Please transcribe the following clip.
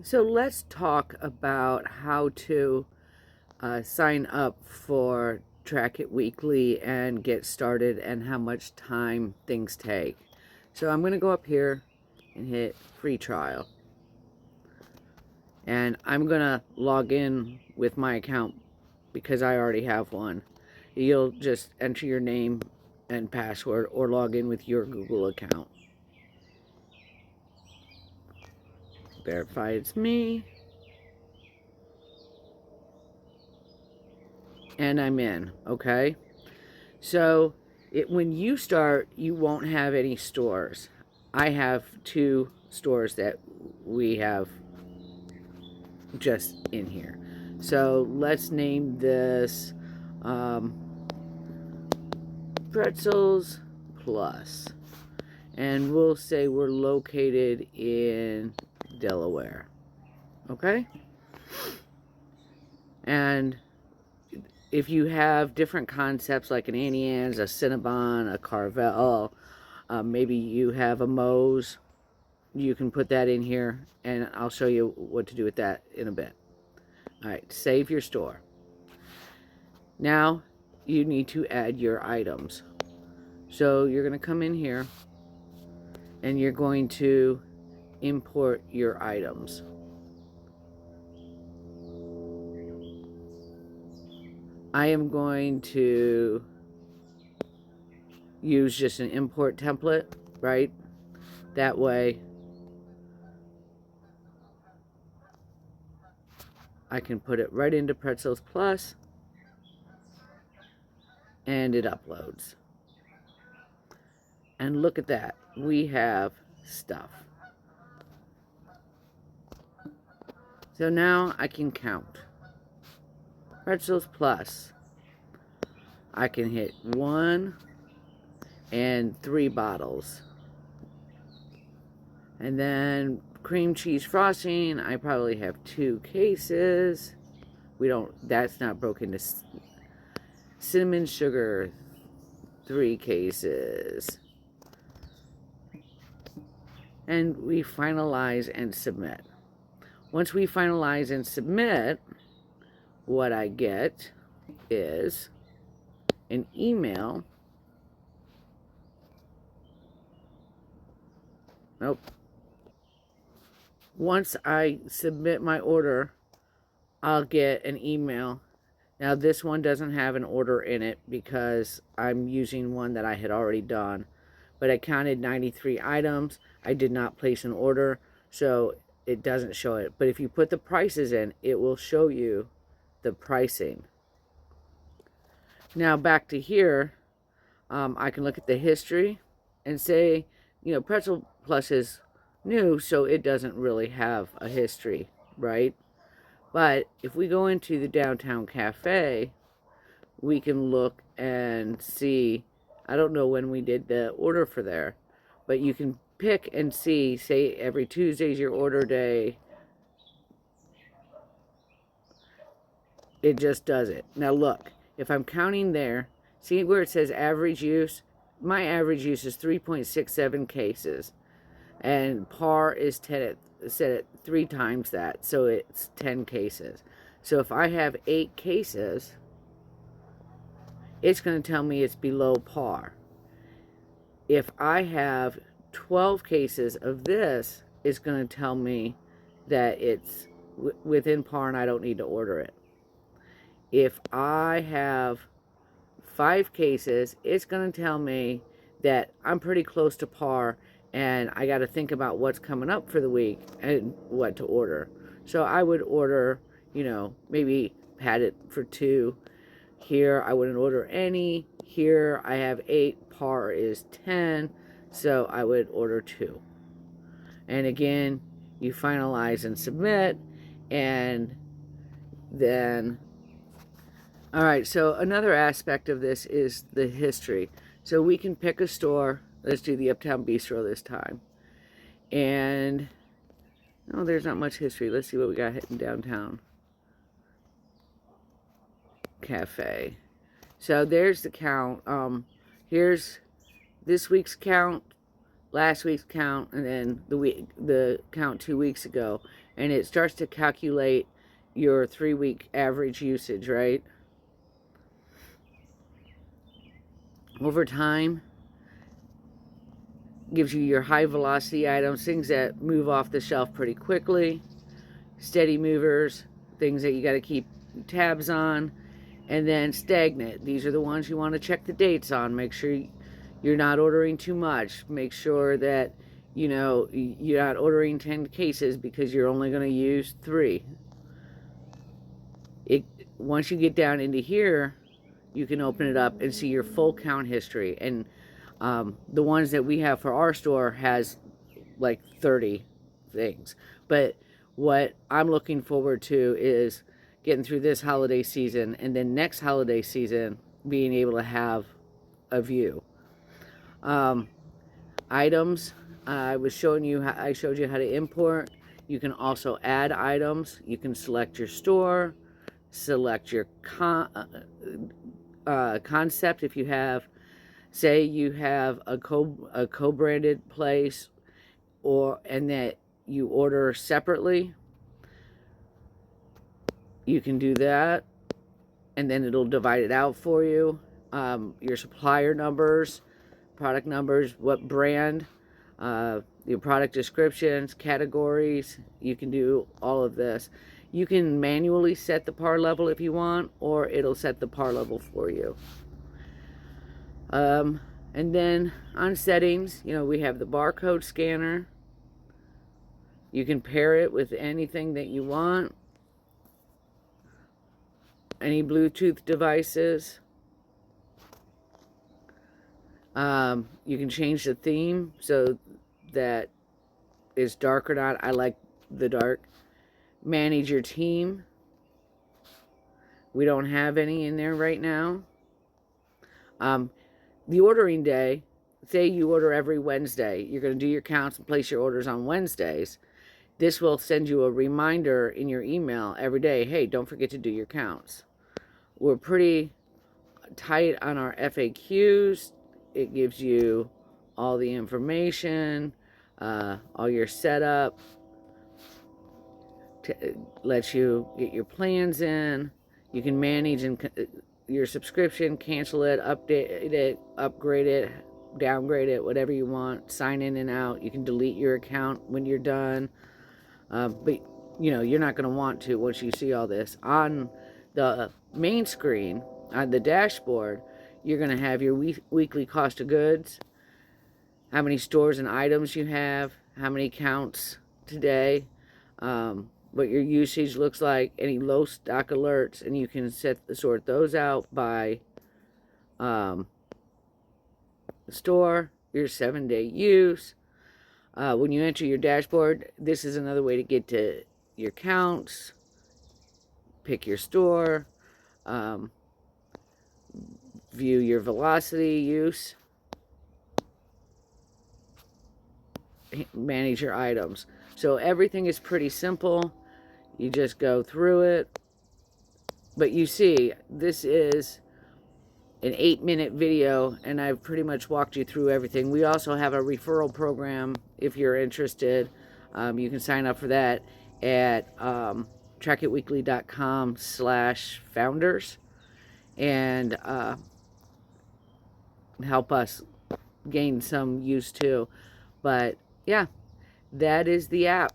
So let's talk about how to sign up for Track It Weekly and get started and how much time things take. So I'm going to go up here and hit free trial. And I'm going to log in with my account because I already have one. You'll just enter your name and password or log in with your Google account. Verify it's me. And I'm in, okay? So when you start, you won't have any stores. I have 2 stores that we have just in here. So let's name this Pretzels Plus. And we'll say we're located in Delaware. Okay? And if you have different concepts like an Annie Ann's, a Cinnabon, a Carvel, maybe you have a Moe's, you can put that in here, and I'll show you what to do with that in a bit. All right, save your store. Now you need to add your items. So you're going to come in here, and you're going to import your items. I am going to use just an import template, right? That way I can put it right into Pretzels Plus and it uploads. And look at that, we have stuff. So now I can count. Pretzels Plus, I can hit 1 and 3 bottles. And then cream cheese frosting, I probably have 2 cases. That's not broken to cinnamon sugar, 3 cases. And we finalize and submit. Once we finalize and submit, what I get is an email. Nope. Once I submit my order, I'll get an email. Now this one doesn't have an order in it because I'm using one that I had already done. But I counted 93 items. I did not place an order, so it doesn't show it. But if you put the prices in, it will show you the pricing. Now back to here, I can look at the history and say, Pretzel Plus is new, so it doesn't really have a history, right? But if we go into the downtown cafe, we can look and see, I don't know when we did the order for there, but you can pick and see, say every Tuesday's your order day. It just does it. Now look, if I'm counting there, see where it says average use? My average use is 3.67 cases. And par is set at 3 times that, so it's 10 cases. So if I have 8 cases, it's going to tell me it's below par. If I have 12 cases of this, it's going to tell me that it's within par and I don't need to order it. If I have 5 cases, it's going to tell me that I'm pretty close to par and I got to think about what's coming up for the week and what to order. So I would order, maybe pad it for 2. Here I wouldn't order any. Here I have 8, par is 10, so I would order 2. And again, you finalize and submit, and then, all right, so another aspect of this is the history. So we can pick a store. Let's do the Uptown Bistro this time. And, there's not much history. Let's see what we got hitting downtown cafe. So there's the count. Here's this week's count, last week's count, and then the count 2 weeks ago, and it starts to calculate your 3-week average usage, right? Over time, gives you your high velocity items, things that move off the shelf pretty quickly, steady movers, things that you got to keep tabs on, and then stagnant. These are the ones you want to check the dates on. Make sure you're not ordering too much. Make sure that, you know, you're not ordering 10 cases because you're only going to use 3. Once you get down into here, you can open it up and see your full count history. And the ones that we have for our store has like 30 things. But what I'm looking forward to is getting through this holiday season, and then next holiday season being able to have a view. Items, I showed you how to import. You can also add items. You can select your store, select your concept. If you have, say you have a co-branded place, and that you order separately, you can do that, and then it'll divide it out for you. Your supplier numbers, product numbers, what brand, your product descriptions, categories. You can do all of this. You can manually set the par level if you want, or it'll set the par level for you. And then on settings, you know, we have the barcode scanner. You can pair it with anything that you want. Any Bluetooth devices. You can change the theme so that it's dark or not. I like the dark. Manage your team. We don't have any in there right now. The ordering day, say you order every Wednesday. You're going to do your counts and place your orders on Wednesdays. This will send you a reminder in your email every day. Hey, don't forget to do your counts. We're pretty tight on our FAQs. It gives you all the information, all your setup, lets you get your plans in. You can manage your subscription, cancel it, update it, upgrade it, downgrade it, whatever you want. Sign in and out. You can delete your account when you're done. But, you know, you're not going to want to once you see all this. On the main screen, on the dashboard, you're going to have your weekly cost of goods, how many stores and items you have, how many counts today, what your usage looks like, any low stock alerts, and you can sort those out by store, your 7-day use. When you enter your dashboard, this is another way to get to your counts, pick your store, view your velocity use, manage your items. So everything is pretty simple. You just go through it. But you see, this is an 8-minute video, and I've pretty much walked you through everything. We also have a referral program if you're interested. You can sign up for that at TrackItWeekly.com/founders and help us gain some use too. But yeah, that is the app.